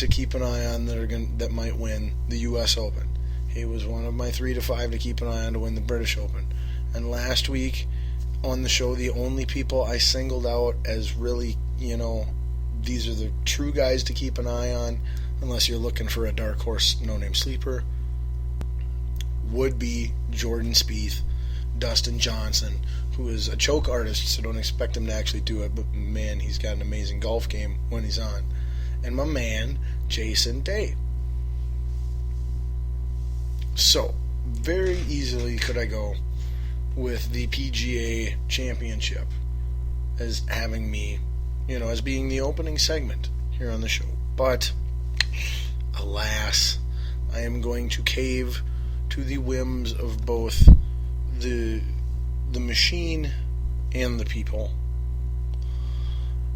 to keep an eye on that might win the U.S. Open. He was one of my 3 to 5 to keep an eye on to win the British Open. And last week on the show, the only people I singled out as really, these are the true guys to keep an eye on, unless you're looking for a dark horse no-name sleeper, would be Jordan Spieth, Dustin Johnson, who is a choke artist, so don't expect him to actually do it, but man, he's got an amazing golf game when he's on. And my man, Jason Day. So, very easily could I go with the PGA Championship as having me, as being the opening segment here on the show. But, alas, I am going to cave to the whims of both the machine and the people.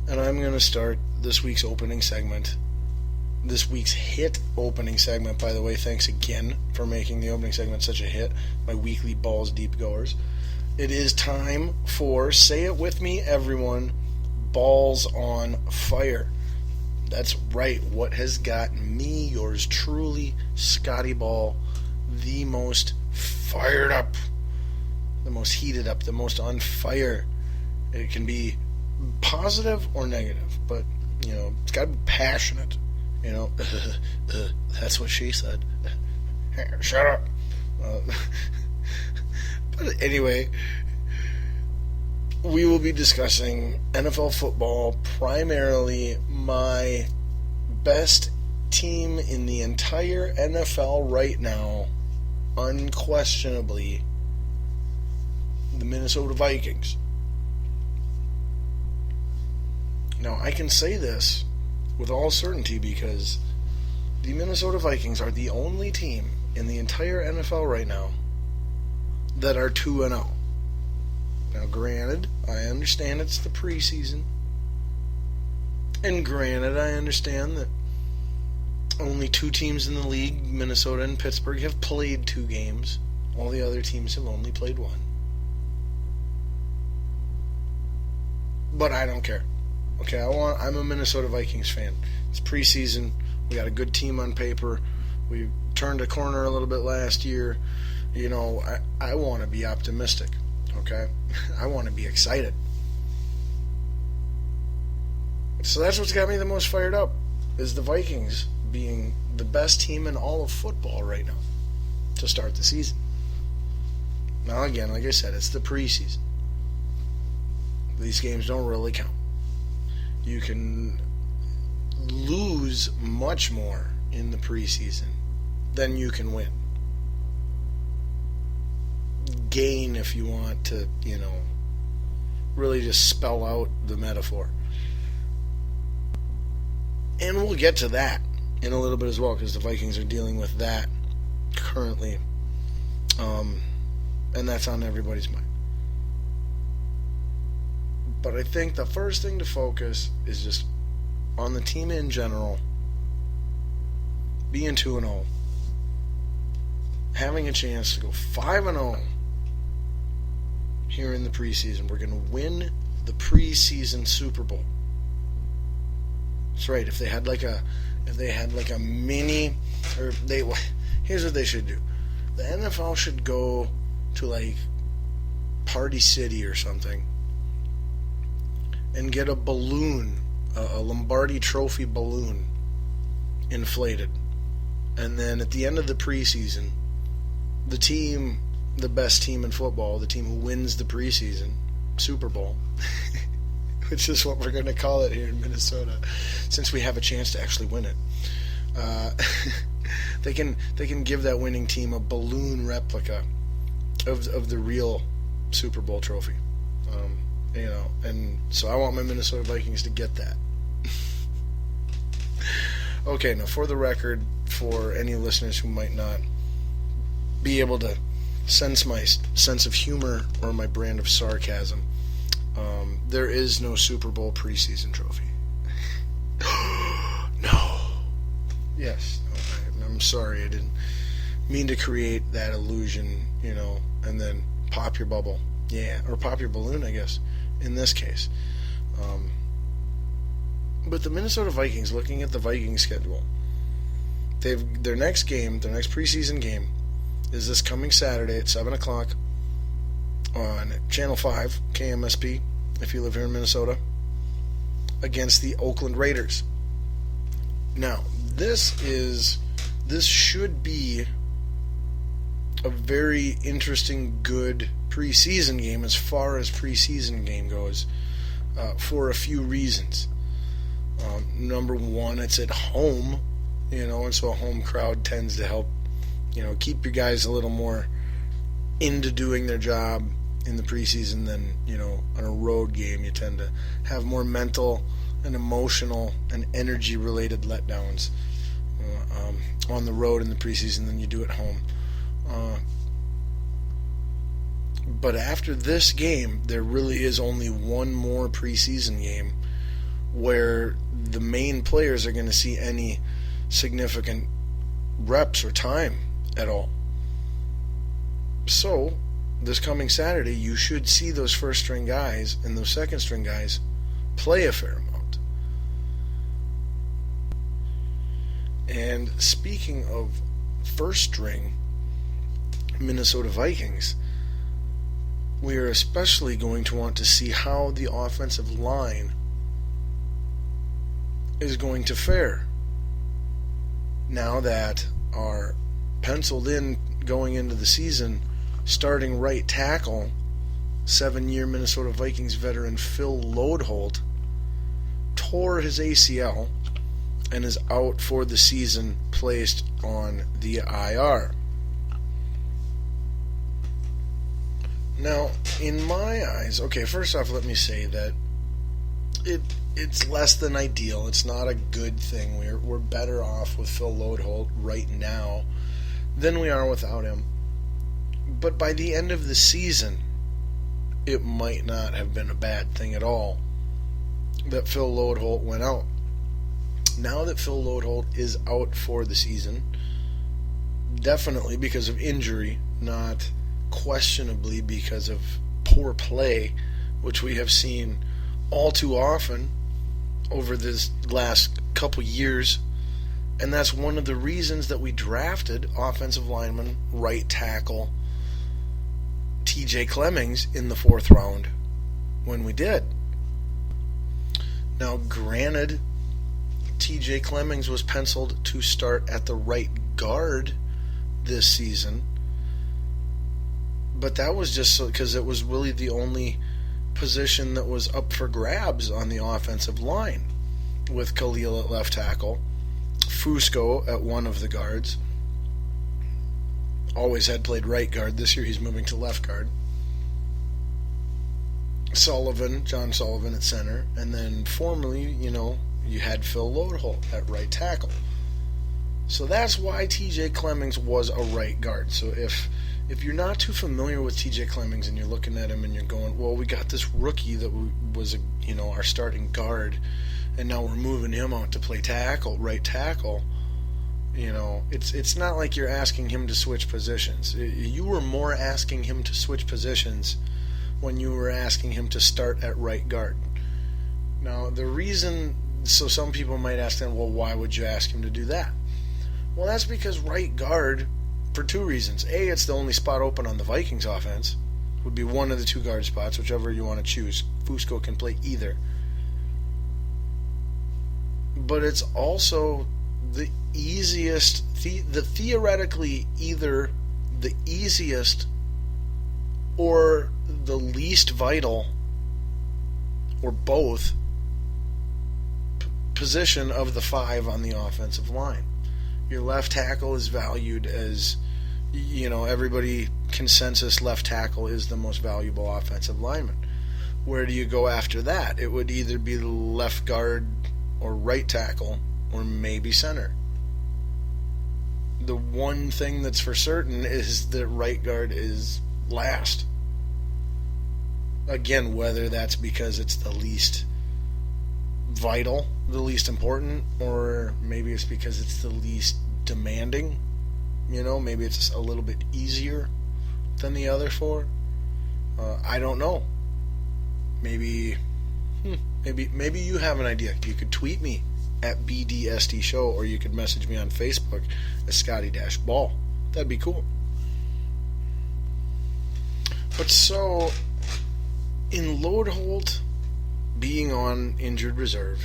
And I'm going to start this week's opening segment. This week's hit opening segment, by the way. Thanks again for making the opening segment such a hit, my weekly Balls Deep goers. It is time for, say it with me, everyone, Balls on Fire. That's right, what has got me, yours truly, Scotty Ball, the most fired up, the most heated up, the most on fire. It can be positive or negative, but, it's got to be passionate. That's what she said. Shut up. But anyway, we will be discussing NFL football, primarily my best team in the entire NFL right now, unquestionably, the Minnesota Vikings. Now, I can say this with all certainty because the Minnesota Vikings are the only team in the entire NFL right now that are 2-0. Now, granted, I understand it's the preseason. And granted, I understand that only 2 teams in the league, Minnesota and Pittsburgh, have played 2 games. All the other teams have only played 1. But I don't care. Okay, I'm a Minnesota Vikings fan. It's preseason. We got a good team on paper. We turned a corner a little bit last year. I want to be optimistic. Okay? I want to be excited. So that's what's got me the most fired up, is the Vikings being the best team in all of football right now to start the season. Now, again, like I said, it's the preseason. These games don't really count. You can lose much more in the preseason than you can win. Gain, if you want to, really just spell out the metaphor. And we'll get to that in a little bit as well, because the Vikings are dealing with that currently. And that's on everybody's mind. But I think the first thing to focus is just on the team in general, being 2-0, having a chance to go 5-0 here in the preseason. We're going to win the preseason Super Bowl. That's right. If they had like a mini, here's what they should do. The NFL should go to like Party City or something and get a balloon, a Lombardi Trophy balloon, inflated. And then at the end of the preseason, the best team in football, the team who wins the preseason Super Bowl, which is what we're going to call it here in Minnesota, since we have a chance to actually win it. They can give that winning team a balloon replica of the real Super Bowl trophy. And so I want my Minnesota Vikings to get that. Okay, now for the record, for any listeners who might not be able to sense my sense of humor or my brand of sarcasm, there is no Super Bowl preseason trophy. No. Yes. No, I'm sorry. I didn't mean to create that illusion, and then pop your bubble. Yeah, or pop your balloon, I guess, in this case. But the Minnesota Vikings, looking at the Vikings schedule, their next preseason game, is this coming Saturday at 7 o'clock on Channel 5, KMSP, if you live here in Minnesota, against the Oakland Raiders. Now, this should be a very interesting, good preseason game as far as preseason game goes, for a few reasons. Number one, it's at home, and so a home crowd tends to help, keep your guys a little more into doing their job in the preseason than, on a road game. You tend to have more mental and emotional and energy-related letdowns on the road in the preseason than you do at home. But after this game, there really is only one more preseason game where the main players are going to see any significant reps or time at all. So, this coming Saturday, you should see those first-string guys and those second-string guys play a fair amount. And speaking of first-string Minnesota Vikings, we are especially going to want to see how the offensive line is going to fare now that our penciled in going into the season starting right tackle, 7-year Minnesota Vikings veteran Phil Loadholt, tore his ACL and is out for the season, placed on the IR. Now, in my eyes, okay, first off, let me say that it's less than ideal. It's not a good thing. We're better off with Phil Loadholt right now than we are without him. But by the end of the season, it might not have been a bad thing at all that Phil Loadholt went out. Now that Phil Loadholt is out for the season, definitely because of injury, not questionably because of poor play, which we have seen all too often over this last couple years, and that's one of the reasons that we drafted offensive lineman right tackle TJ Clemmings in the 4th round when we did. Now, granted, TJ Clemmings was penciled to start at the right guard this season, but that was just because it was really the only position that was up for grabs on the offensive line, with Khalil at left tackle, Fusco at one of the guards. Always had played right guard. This year he's moving to left guard. John Sullivan at center, and then formerly, you had Phil Loadholt at right tackle. So that's why TJ Clemmings was a right guard. So if you're not too familiar with TJ Clemmings and you're looking at him and you're going, well, we got this rookie that was our starting guard, and now we're moving him out to play right tackle. It's not like you're asking him to switch positions. You were more asking him to switch positions when you were asking him to start at right guard. Now, the reason, so some people might ask them, well, why would you ask him to do that? Well, that's because right guard, for two reasons. A, it's the only spot open on the Vikings offense. Would be one of the two guard spots, whichever you want to choose. Fusco can play either. But it's also the easiest, theoretically either the easiest or the least vital, or both, position of the 5 on the offensive line. Your left tackle is valued as, everybody consensus left tackle is the most valuable offensive lineman. Where do you go after that? It would either be left guard or right tackle or maybe center. The one thing that's for certain is that right guard is last. Again, whether that's because it's the least vital, the least important, or maybe it's because it's the least demanding. Maybe it's a little bit easier than the other 4. I don't know. Maybe Maybe you have an idea. You could tweet me at BDST Show, or you could message me on Facebook at Scotty-Ball. That'd be cool. But so, in Lodeholt being on injured reserve,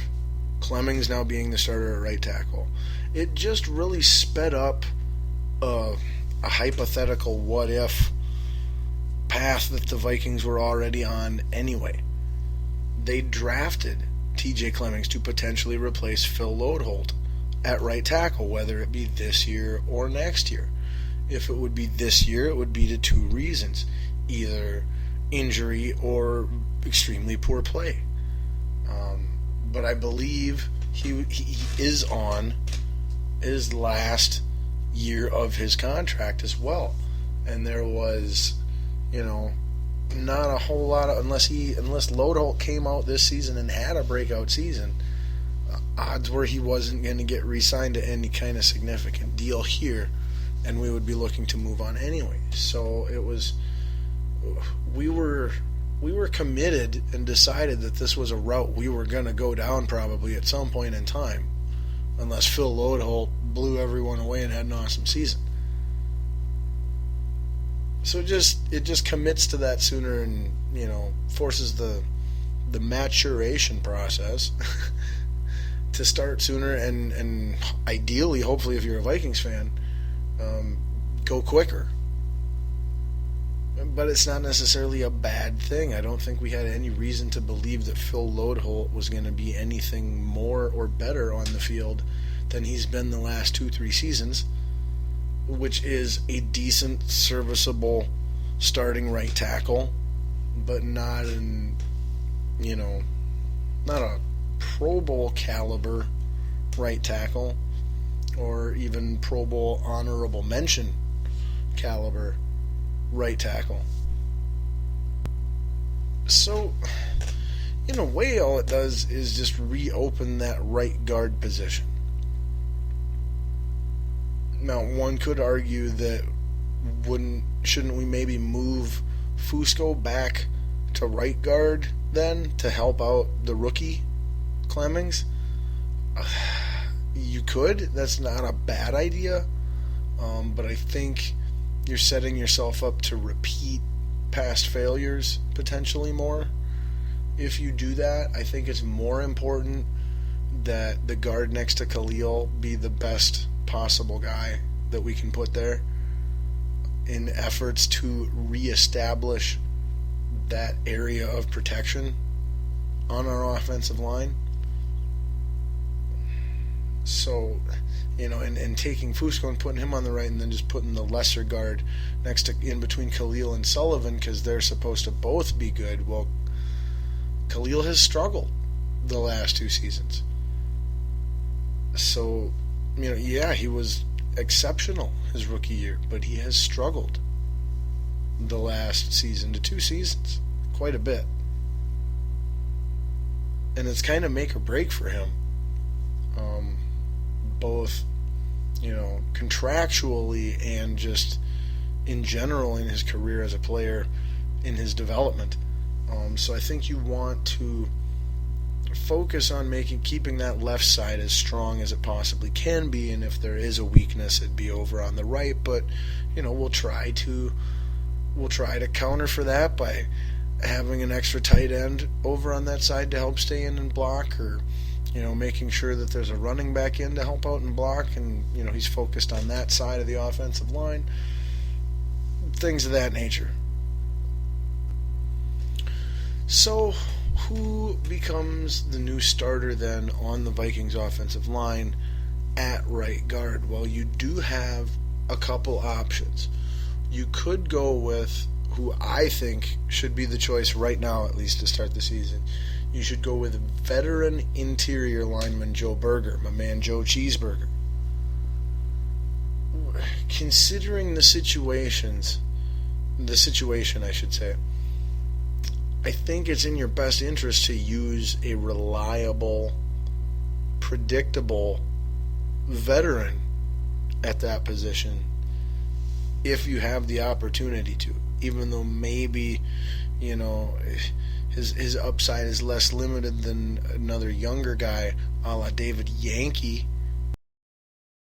Clemmings now being the starter at right tackle, it just really sped up a hypothetical what-if path that the Vikings were already on anyway. They drafted TJ Clemmings to potentially replace Phil Lodeholt at right tackle, whether it be this year or next year. If it would be this year, it would be to two reasons: either injury or extremely poor play. But I believe he is on his last year of his contract as well, and there was, not a whole lot of, unless Lodeholt came out this season and had a breakout season, odds were he wasn't going to get re-signed to any kind of significant deal here, and we would be looking to move on anyway. So it was, we were committed and decided that this was a route we were going to go down probably at some point in time, unless Phil Lodeholt blew everyone away and had an awesome season. So it just commits to that sooner, and forces the maturation process to start sooner, and ideally, hopefully, if you're a Vikings fan, go quicker. But it's not necessarily a bad thing. I don't think we had any reason to believe that Phil Lodeholt was going to be anything more or better on the field than he's been the last 2-3 seasons, which is a decent, serviceable starting right tackle, but not not a Pro Bowl caliber right tackle, or even Pro Bowl honorable mention caliber right tackle. So, in a way, all it does is just reopen that right guard position. Now, one could argue that shouldn't we maybe move Fusco back to right guard then to help out the rookie Clemmings? You could. That's not a bad idea. But I think you're setting yourself up to repeat past failures potentially more. If you do that, I think it's more important that the guard next to Khalil be the best possible guy that we can put there in efforts to reestablish that area of protection on our offensive line. So, and taking Fusco and putting him on the right, and then just putting the lesser guard next to, in between Khalil and Sullivan, because they're supposed to both be good. Well, Khalil has struggled the last 2 seasons. So, he was exceptional his rookie year, but he has struggled the last season to 2 seasons quite a bit. And it's kind of make or break for him. Both, contractually and just in general in his career as a player, in his development. So I think you want to focus on keeping that left side as strong as it possibly can be, and if there is a weakness, it'd be over on the right. But we'll try to counter for that by having an extra tight end over on that side to help stay in and block, or making sure that there's a running back in to help out and block, and he's focused on that side of the offensive line, things of that nature. So who becomes the new starter then on the Vikings offensive line at right guard? Well, you do have a couple options. You could go with who I think should be the choice right now, at least to start the season. You should go with veteran interior lineman Joe Berger, my man Joe Cheeseburger. Considering the situation, I should say, I think it's in your best interest to use a reliable, predictable veteran at that position if you have the opportunity to. Even though maybe, his upside is less limited than another younger guy, a la David Yankee,